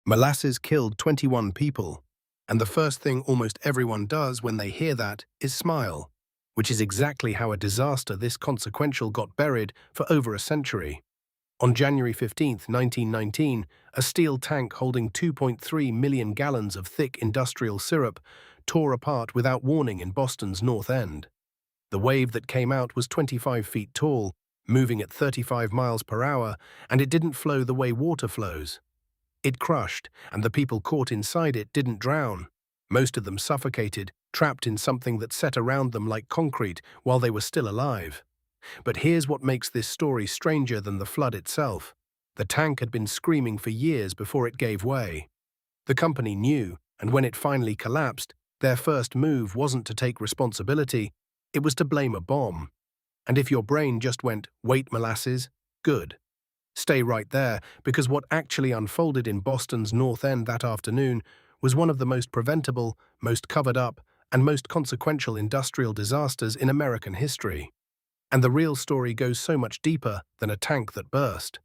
Molasses killed 21 people, and the first thing almost everyone does when they hear that is smile, which is exactly how a disaster this consequential got buried for over a century. On January 15, 1919, a steel tank holding 2.3 million gallons of thick industrial syrup tore apart without warning in Boston's North End. The wave that came out was 25 feet tall, moving at 35 miles per hour, and it didn't flow the way water flows. It crushed, and the people caught inside it didn't drown. Most of them suffocated, trapped in something that set around them like concrete while they were still alive. But here's what makes this story stranger than the flood itself. The tank had been screaming for years before it gave way. The company knew, and when it finally collapsed, their first move wasn't to take responsibility, it was to blame a bomb. And if your brain just went, "Wait, Molasses," good. Stay right there, because what actually unfolded in Boston's North End that afternoon was one of the most preventable, most covered up, and most consequential industrial disasters in American history. And the real story goes so much deeper than a tank that burst.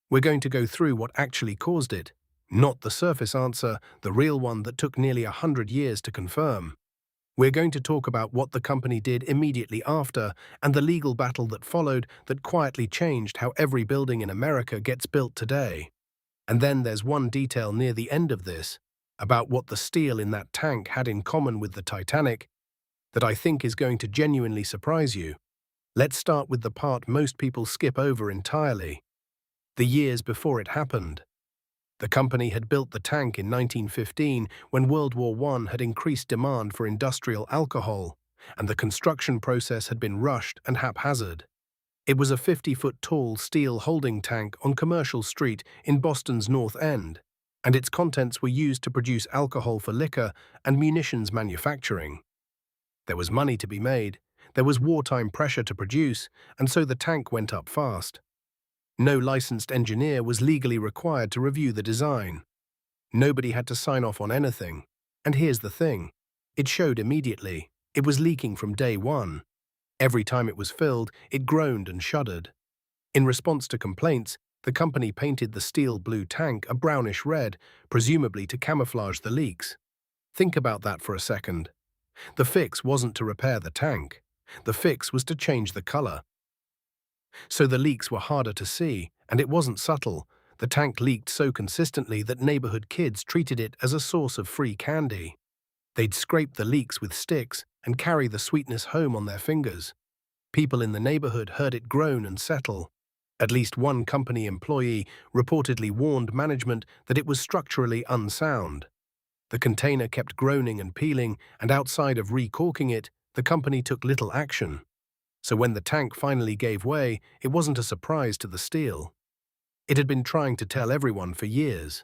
We're going to go through what actually caused it, not the surface answer, the real one that took nearly 100 years to confirm. We're going to talk about what the company did immediately after and the legal battle that followed that quietly changed how every building in America gets built today. And then there's one detail near the end of this, about what the steel in that tank had in common with the Titanic, that I think is going to genuinely surprise you. Let's start with the part most people skip over entirely. The years before it happened. The company had built the tank in 1915 when World War I had increased demand for industrial alcohol, and the construction process had been rushed and haphazard. It was a 50-foot-tall steel holding tank on Commercial Street in Boston's North End, and its contents were used to produce alcohol for liquor and munitions manufacturing. There was money to be made, there was wartime pressure to produce, and so the tank went up fast. No licensed engineer was legally required to review the design. Nobody had to sign off on anything. And here's the thing. It showed immediately. It was leaking from day one. Every time it was filled, it groaned and shuddered. In response to complaints, the company painted the steel blue tank a brownish red, presumably to camouflage the leaks. Think about that for a second. The fix wasn't to repair the tank. The fix was to change the color. So the leaks were harder to see, and it wasn't subtle. The tank leaked so consistently that neighborhood kids treated it as a source of free candy. They'd scrape the leaks with sticks and carry the sweetness home on their fingers. People in the neighborhood heard it groan and settle. At least one company employee reportedly warned management that it was structurally unsound. The container kept groaning and peeling, and outside of recorking it, the company took little action. So when the tank finally gave way, it wasn't a surprise to the steel. It had been trying to tell everyone for years.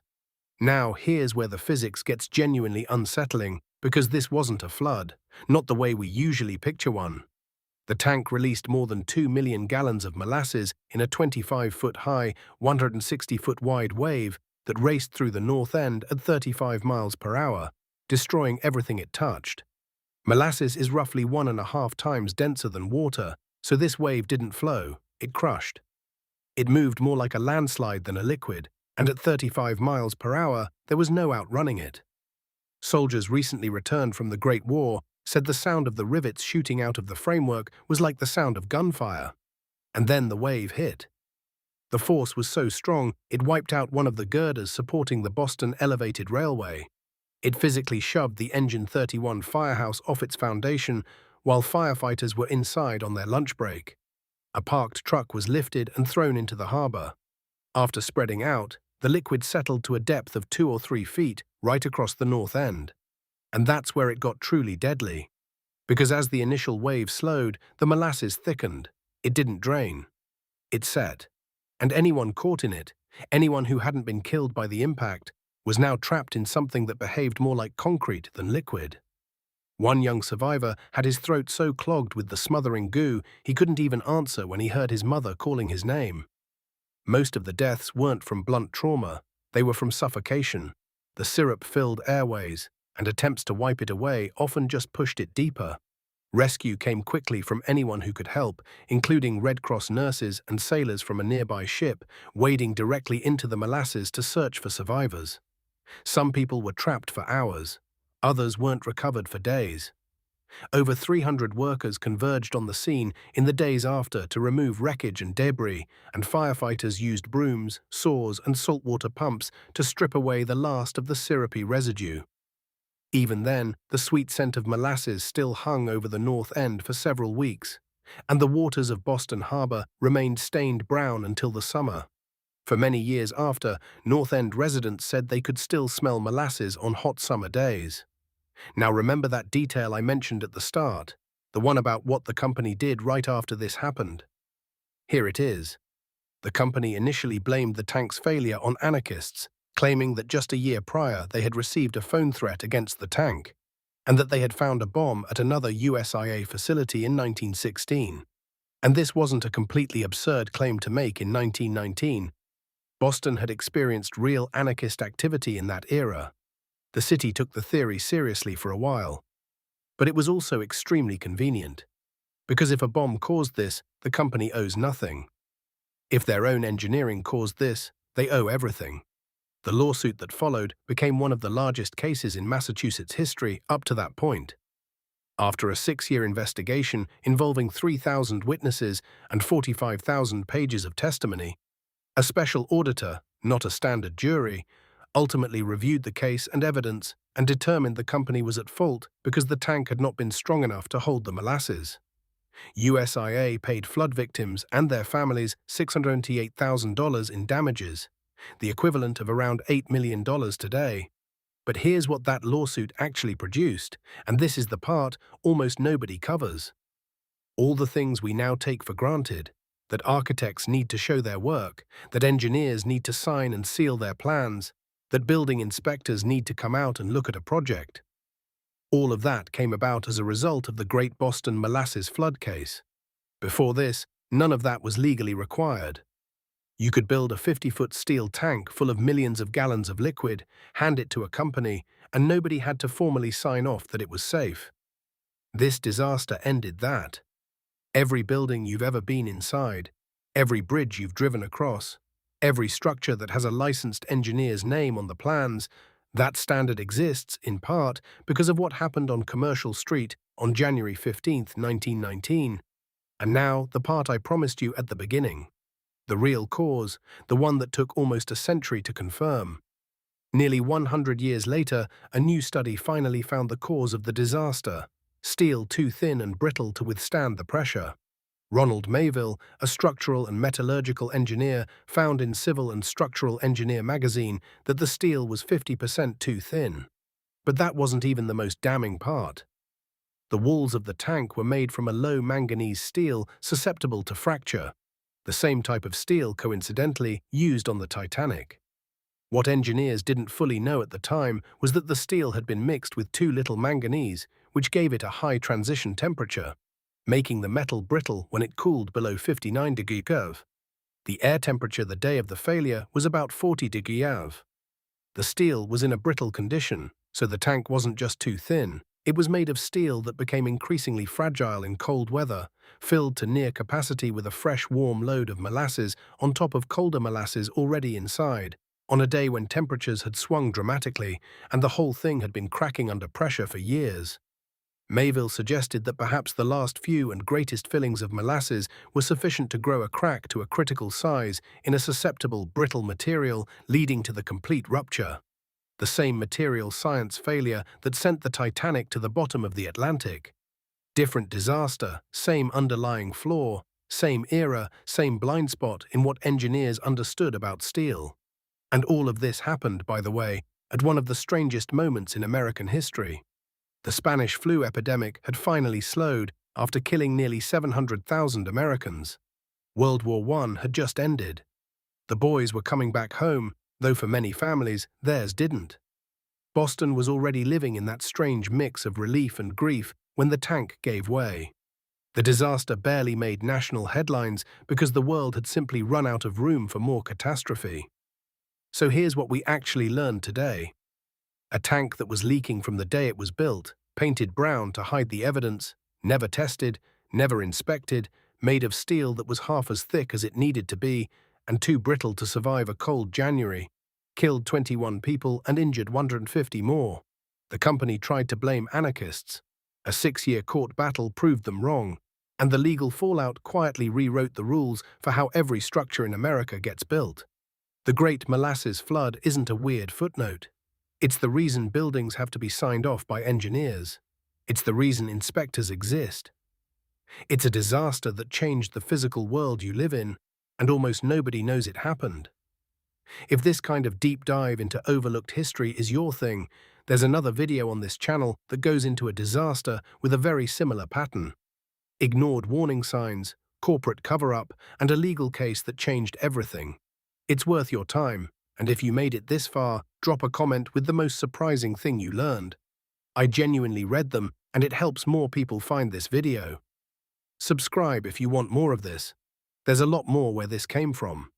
Now here's where the physics gets genuinely unsettling, because this wasn't a flood, not the way we usually picture one. The tank released more than 2 million gallons of molasses in a 25-foot-high, 160-foot-wide wave that raced through the North End at 35 miles per hour, destroying everything it touched. Molasses is roughly 1.5 times denser than water, so this wave didn't flow, it crushed. It moved more like a landslide than a liquid, and at 35 miles per hour, there was no outrunning it. Soldiers recently returned from the Great War said the sound of the rivets shooting out of the framework was like the sound of gunfire. And then the wave hit. The force was so strong, it wiped out one of the girders supporting the Boston Elevated Railway. It physically shoved the Engine 31 firehouse off its foundation while firefighters were inside on their lunch break. A parked truck was lifted and thrown into the harbor. After spreading out, the liquid settled to a depth of 2 or 3 feet right across the North End. And that's where it got truly deadly. Because as the initial wave slowed, the molasses thickened. It didn't drain. It set. And anyone caught in it, anyone who hadn't been killed by the impact, was now trapped in something that behaved more like concrete than liquid. One young survivor had his throat so clogged with the smothering goo he couldn't even answer when he heard his mother calling his name. Most of the deaths weren't from blunt trauma, they were from suffocation. The syrup-filled airways, and attempts to wipe it away often just pushed it deeper. Rescue came quickly from anyone who could help, including Red Cross nurses and sailors from a nearby ship, wading directly into the molasses to search for survivors. Some people were trapped for hours. Others weren't recovered for days. Over 300 workers converged on the scene in the days after to remove wreckage and debris, and firefighters used brooms, saws, and saltwater pumps to strip away the last of the syrupy residue. Even then, the sweet scent of molasses still hung over the North End for several weeks, and the waters of Boston Harbor remained stained brown until the summer. For many years after, North End residents said they could still smell molasses on hot summer days. Now remember that detail I mentioned at the start, the one about what the company did right after this happened? Here it is. The company initially blamed the tank's failure on anarchists, claiming that just a year prior they had received a phone threat against the tank, and that they had found a bomb at another USIA facility in 1916. And this wasn't a completely absurd claim to make in 1919. Boston had experienced real anarchist activity in that era. The city took the theory seriously for a while. But it was also extremely convenient, because if a bomb caused this, the company owes nothing. If their own engineering caused this, they owe everything. The lawsuit that followed became one of the largest cases in Massachusetts history up to that point. After a 6-year investigation involving 3,000 witnesses and 45,000 pages of testimony, a special auditor, not a standard jury, ultimately reviewed the case and evidence and determined the company was at fault because the tank had not been strong enough to hold the molasses. USIA paid flood victims and their families $688,000 in damages, the equivalent of around $8 million today. But here's what that lawsuit actually produced, and this is the part almost nobody covers. All the things we now take for granted, that architects need to show their work, that engineers need to sign and seal their plans, that building inspectors need to come out and look at a project. All of that came about as a result of the Great Boston Molasses Flood case. Before this, none of that was legally required. You could build a 50-foot steel tank full of millions of gallons of liquid, hand it to a company, and nobody had to formally sign off that it was safe. This disaster ended that. Every building you've ever been inside, every bridge you've driven across, every structure that has a licensed engineer's name on the plans, that standard exists, in part, because of what happened on Commercial Street on January 15, 1919. And now, the part I promised you at the beginning. The real cause, the one that took almost a century to confirm. Nearly 100 years later, a new study finally found the cause of the disaster: steel too thin and brittle to withstand the pressure. Ronald Mayville, a structural and metallurgical engineer, found in Civil and Structural Engineer magazine that the steel was 50% too thin. But that wasn't even the most damning part. The walls of the tank were made from a low manganese steel susceptible to fracture, the same type of steel, coincidentally, used on the Titanic. What engineers didn't fully know at the time was that the steel had been mixed with too little manganese, which gave it a high transition temperature, making the metal brittle when it cooled below 59 degrees Celsius. The air temperature the day of the failure was about 40 degrees Celsius. The steel was in a brittle condition, so the tank wasn't just too thin. It was made of steel that became increasingly fragile in cold weather, filled to near capacity with a fresh, warm load of molasses on top of colder molasses already inside, on a day when temperatures had swung dramatically and the whole thing had been cracking under pressure for years. Mayville suggested that perhaps the last few and greatest fillings of molasses were sufficient to grow a crack to a critical size in a susceptible, brittle material, leading to the complete rupture. The same material science failure that sent the Titanic to the bottom of the Atlantic. Different disaster, same underlying flaw, same era, same blind spot in what engineers understood about steel. And all of this happened, by the way, at one of the strangest moments in American history. The Spanish flu epidemic had finally slowed after killing nearly 700,000 Americans. World War I had just ended. The boys were coming back home, though for many families, theirs didn't. Boston was already living in that strange mix of relief and grief when the tank gave way. The disaster barely made national headlines because the world had simply run out of room for more catastrophe. So here's what we actually learned today. A tank that was leaking from the day it was built, painted brown to hide the evidence, never tested, never inspected, made of steel that was half as thick as it needed to be, and too brittle to survive a cold January, killed 21 people and injured 150 more. The company tried to blame anarchists. A 6-year court battle proved them wrong, and the legal fallout quietly rewrote the rules for how every structure in America gets built. The Great Molasses Flood isn't a weird footnote. It's the reason buildings have to be signed off by engineers. It's the reason inspectors exist. It's a disaster that changed the physical world you live in, and almost nobody knows it happened. If this kind of deep dive into overlooked history is your thing, there's another video on this channel that goes into a disaster with a very similar pattern. Ignored warning signs, corporate cover-up, and a legal case that changed everything. It's worth your time, and if you made it this far, drop a comment with the most surprising thing you learned. I genuinely read them, and it helps more people find this video. Subscribe if you want more of this. There's a lot more where this came from.